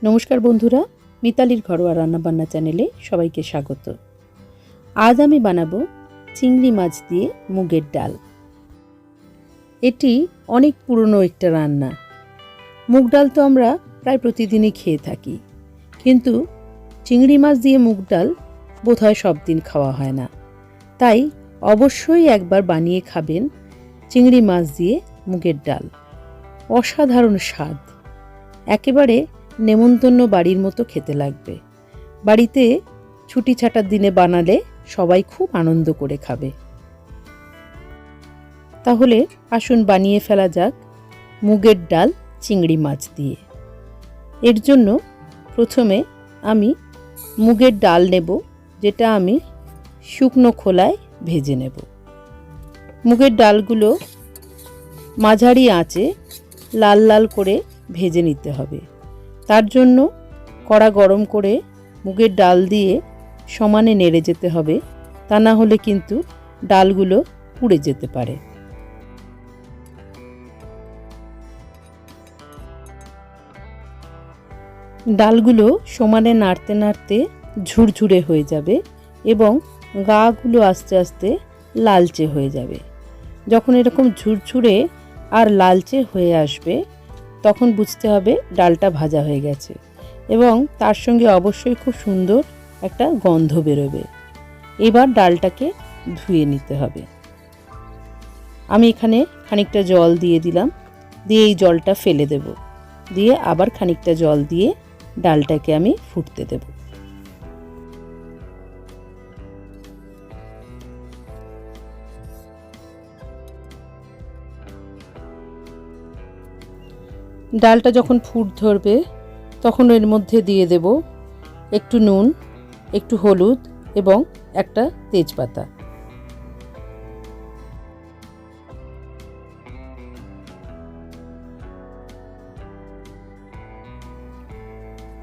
নমস্কার বন্ধুরা, মিতালির ঘরোয়া রান্নাবান্না চ্যানেলে সবাইকে স্বাগত। আজ আমি বানাবো চিংড়ি মাছ দিয়ে মুগের ডাল। এটি অনেক পুরনো একটা রান্না। মুগ ডাল তো আমরা প্রায় প্রতিদিনই খেয়ে থাকি, কিন্তু চিংড়ি মাছ দিয়ে মুগ ডাল বোধহয় সব দিন খাওয়া হয় না। তাই অবশ্যই একবার বানিয়ে খাবেন চিংড়ি মাছ দিয়ে মুগের ডাল। অসাধারণ স্বাদ, একেবারে নেমন্তন্ন বাড়ির মতো খেতে লাগবে। বাড়িতে ছুটি ছাটার দিনে বানালে সবাই খুব আনন্দ করে খাবে। তাহলে আসুন বানিয়ে ফেলা যাক মুগের ডাল চিংড়ি মাছ দিয়ে। এর জন্য প্রথমে আমি মুগের ডাল নেব, যেটা আমি শুকনো খোলায় ভেজে নেব। মুগের ডালগুলো মাঝারি আঁচে লাল লাল করে ভেজে নিতে হবে। তার জন্য কড়া গরম করে মুগের ডাল দিয়ে সমানে নেড়ে যেতে হবে, তা না হলে কিন্তু ডালগুলো পুড়ে যেতে পারে। ডালগুলো সমানে নাড়তে নাড়তে ঝুরঝুরে হয়ে যাবে এবং গাগুলো আস্তে আস্তে লালচে হয়ে যাবে। যখন এরকম ঝুরঝুরে আর লালচে হয়ে আসবে, তখন বুঝতে হবে ডালটা ভাজা হয়ে গেছে এবং তার সঙ্গে অবশ্যই খুব সুন্দর একটা গন্ধ বেরোবে। এবার ডালটাকে ধুয়ে নিতে হবে। আমি এখানে খানিকটা জল দিয়ে দিলাম, দিয়ে এই জলটা ফেলে দেব, দিয়ে আবার খানিকটা জল দিয়ে ডালটাকে আমি ফুটতে দেব। ডালটা যখন ফুট ধরবে, তখন এর মধ্যে দিয়ে দেব একটু নুন, একটু হলুদ এবং একটা তেজপাতা।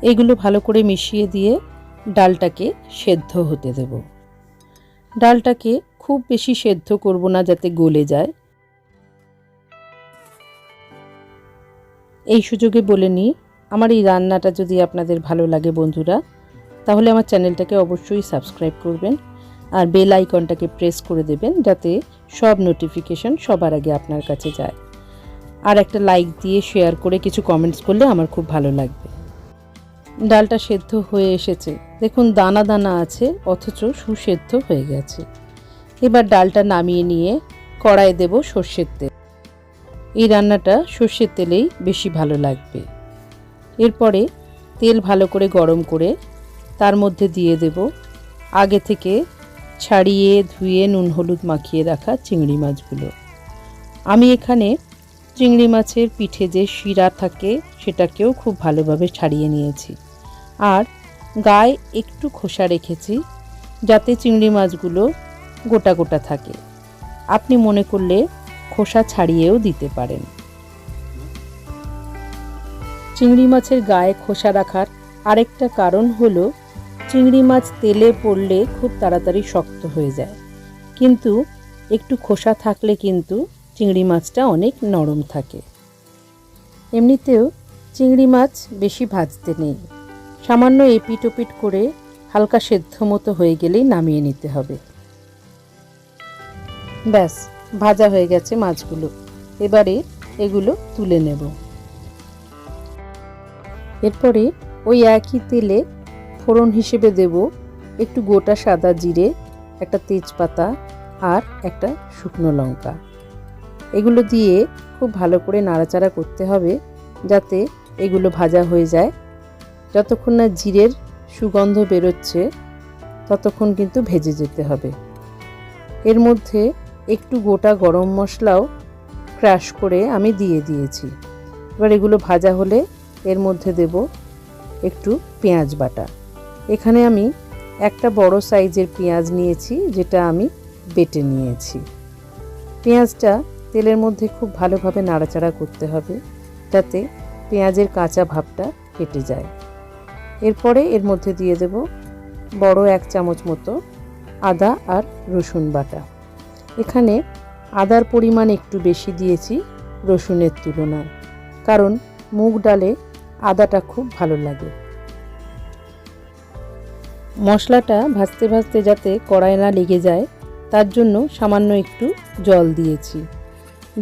এগুলো ভালো করে মিশিয়ে দিয়ে ডালটাকে সেদ্ধ হতে দেব। ডালটাকে খুব বেশি সেদ্ধ করব না, যাতে গলে যায়। এই সুযোগে বলে নিই, আমার এই রান্নাটা যদি আপনাদের ভালো লাগে বন্ধুরা, তাহলে আমার চ্যানেলটাকে অবশ্যই সাবস্ক্রাইব করবেন আর বেল আইকনটাকে প্রেস করে দেবেন, যাতে সব নোটিফিকেশন সবার আগে আপনার কাছে যায়। আর একটা লাইক দিয়ে শেয়ার করে কিছু কমেন্টস করলে আমার খুব ভালো লাগবে। ডালটা সেদ্ধ হয়ে এসেছে, দেখুন দানা দানা আছে, অথচ সুসেদ্ধ হয়ে গেছে। এবার ডালটা নামিয়ে নিয়ে কড়াইয়ে দেব সর্ষের তেল। এই রান্নাটা সর্ষের তেলেই বেশি ভালো লাগবে। এরপরে তেল ভালো করে গরম করে তার মধ্যে দিয়ে দেব আগে থেকে ছাড়িয়ে ধুয়ে নুন হলুদ মাখিয়ে রাখা চিংড়ি মাছগুলো। আমি এখানে চিংড়ি মাছের পিঠে যে শিরা থাকে সেটাকেও খুব ভালোভাবে ছাড়িয়ে নিয়েছি, আর গায়ে একটু খোসা রেখেছি, যাতে চিংড়ি মাছগুলো গোটা গোটা থাকে। আপনি মনে করলে খোসা ছাড়িয়েও দিতে পারেন। চিংড়ি মাছের গায়ে খোসা রাখার আরেকটা কারণ হলো, চিংড়ি মাছ তেলে পড়লে খুব তাড়াতাড়ি শক্ত হয়ে যায়, কিন্তু একটু খোসা থাকলে কিন্তু চিংড়ি মাছটা অনেক নরম থাকে। এমনিতেও চিংড়ি মাছ বেশি ভাজতে নেই, সামান্য এপিট ওপিট করে হালকা সেদ্ধ মতো হয়ে গেলেই নামিয়ে নিতে হবে। ব্যাস, ভাজা হয়ে গেছে মাছগুলো। এবারে এগুলো তুলে নেব। এরপরে ওই একই তেলে ফোড়ন হিসেবে দেব একটু গোটা সাদা জিরে, একটা তেজপাতা আর একটা শুকনো লঙ্কা। এগুলো দিয়ে খুব ভালো করে নাড়াচাড়া করতে হবে, যাতে এগুলো ভাজা হয়ে যায়। যতক্ষণ না জিরের সুগন্ধ বেরোচ্ছে ততক্ষণ কিন্তু ভেজে যেতে হবে। এর মধ্যে একটু গোটা গরম মশলাও ক্রাশ করে আমি দিয়ে দিয়েছি। এবার এগুলো ভাজা হলে এর মধ্যে দেব একটু পেঁয়াজ বাটা। এখানে আমি একটা বড় সাইজের পেঁয়াজ নিয়েছি, যেটা আমি বেটে নিয়েছি। পেঁয়াজটা তেলের মধ্যে খুব ভালোভাবে নাড়াচাড়া করতে হবে, যাতে পেঁয়াজের কাঁচা ভাবটা কেটে যায়। এরপরে এর মধ্যে দিয়ে দেব বড় 1 চামচ মতো আদা আর রসুন বাটা। এখানে আদার পরিমাণ একটু বেশি দিয়েছি রসুনের তুলনায়, কারণ মুগ ডালে আদাটা খুব ভালো লাগে। মশলাটা ভাজতে ভাজতে যাতে কড়াই না লেগে যায় তার জন্য সামান্য একটু জল দিয়েছি।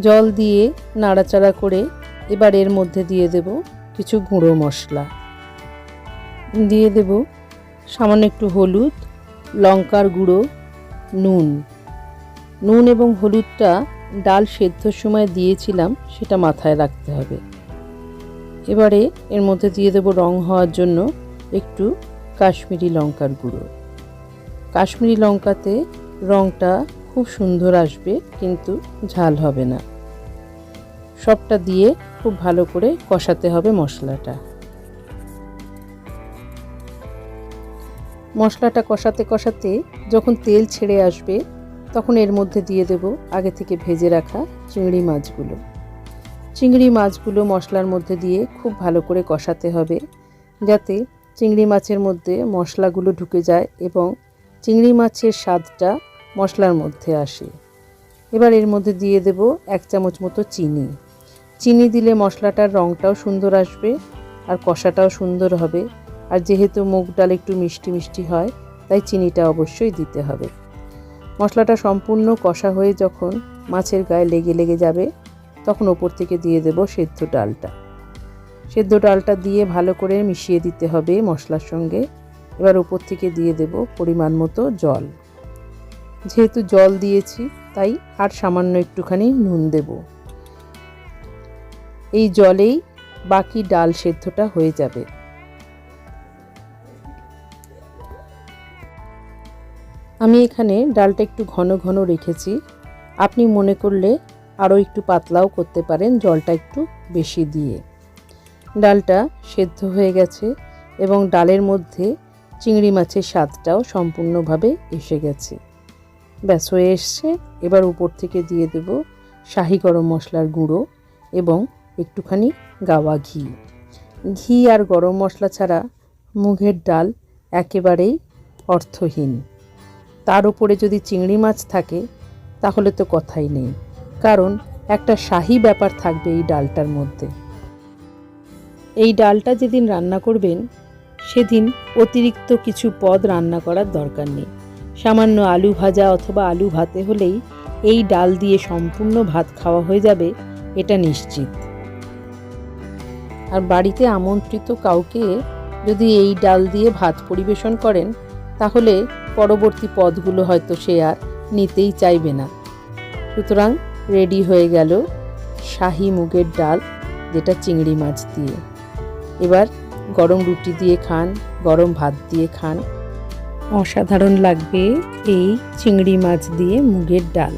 জল দিয়ে নাড়াচাড়া করে এবার এর মধ্যে দিয়ে দেব কিছু গুঁড়ো মশলা, দিয়ে দেব সামান্য একটু হলুদ, লঙ্কার গুঁড়ো, নুন এবং হলুদটা ডাল সেদ্ধর সময় দিয়েছিলাম, সেটা মাথায় রাখতে হবে। এবারে এর মধ্যে দিয়ে দেব রং হওয়ার জন্য একটু কাশ্মীরি লঙ্কার গুঁড়ো। কাশ্মীরি লঙ্কাতে রংটা খুব সুন্দর আসবে, কিন্তু ঝাল হবে না। সবটা দিয়ে খুব ভালো করে কষাতে হবে মশলাটা। মশলাটা কষাতে কষাতে যখন তেল ছেড়ে আসবে তখন এর মধ্যে দিয়ে দেব আগে থেকে ভেজে রাখা চিংড়ি মাছগুলো। চিংড়ি মাছগুলো মশলার মধ্যে দিয়ে খুব ভালো করে কষাতে হবে, যাতে চিংড়ি মাছের মধ্যে মশলাগুলো ঢুকে যায় এবং চিংড়ি মাছের স্বাদটা মশলার মধ্যে আসে। এবার এর মধ্যে দিয়ে দেব 1 চামচ মতো চিনি। চিনি দিলে মশলাটার রঙটাও সুন্দর আসবে আর কষাটাও সুন্দর হবে। আর যেহেতু মুগ ডাল একটু মিষ্টি মিষ্টি হয়, তাই চিনিটা অবশ্যই দিতে হবে। মশলাটা সম্পূর্ণ কষা হয়ে যখন মাছের গায়ে লেগে লেগে যাবে তখন ওপর থেকে দিয়ে দেব সেদ্ধ ডালটা। সেদ্ধ ডালটা দিয়ে ভালো করে মিশিয়ে দিতে হবে মশলার সঙ্গে। এবার ওপর থেকে দিয়ে দেব পরিমাণ মতো জল। যেহেতু জল দিয়েছি তাই আর সামান্য একটুখানি নুন দেব। এই জলেই বাকি ডাল সেদ্ধটা হয়ে যাবে। আমি এখানে ডালটা একটু ঘন ঘন রেখেছি, আপনি মনে করলে আরও একটু পাতলাও করতে পারেন জলটা একটু বেশি দিয়ে। ডালটা সেদ্ধ হয়ে গেছে এবং ডালের মধ্যে চিংড়ি মাছের স্বাদটাও সম্পূর্ণভাবে এসে গেছে। ব্যাস হয়ে এসছে। এবার উপর থেকে দিয়ে দেব শাহি গরম মশলার গুঁড়ো এবং একটুখানি গাওয়া ঘি। ঘি আর গরম মশলা ছাড়া মুগের ডাল একেবারেই অর্থহীন। তার উপরে যদি চিংড়ি মাছ থাকে তাহলে তো কথাই নেই, কারণ একটা শাহি ব্যাপার থাকবে এই ডালটার মধ্যে। এই ডালটা যেদিন রান্না করবেন সেদিন অতিরিক্ত কিছু পদ রান্না করার দরকার নেই। সামান্য আলু ভাজা অথবা আলু ভাতে হলেই এই ডাল দিয়ে সম্পূর্ণ ভাত খাওয়া হয়ে যাবে, এটা নিশ্চিত। আর বাড়িতে আমন্ত্রিত কাউকে যদি এই ডাল দিয়ে ভাত পরিবেশন করেন তাহলে পরবর্তী পদগুলো হয়তো সে আর নিতেই চাইবে না। সুতরাং রেডি হয়ে গেল শাহি মুগের ডাল, যেটা চিংড়ি মাছ দিয়ে। এবার গরম রুটি দিয়ে খান, গরম ভাত দিয়ে খান, অসাধারণ লাগবে এই চিংড়ি মাছ দিয়ে মুগের ডাল।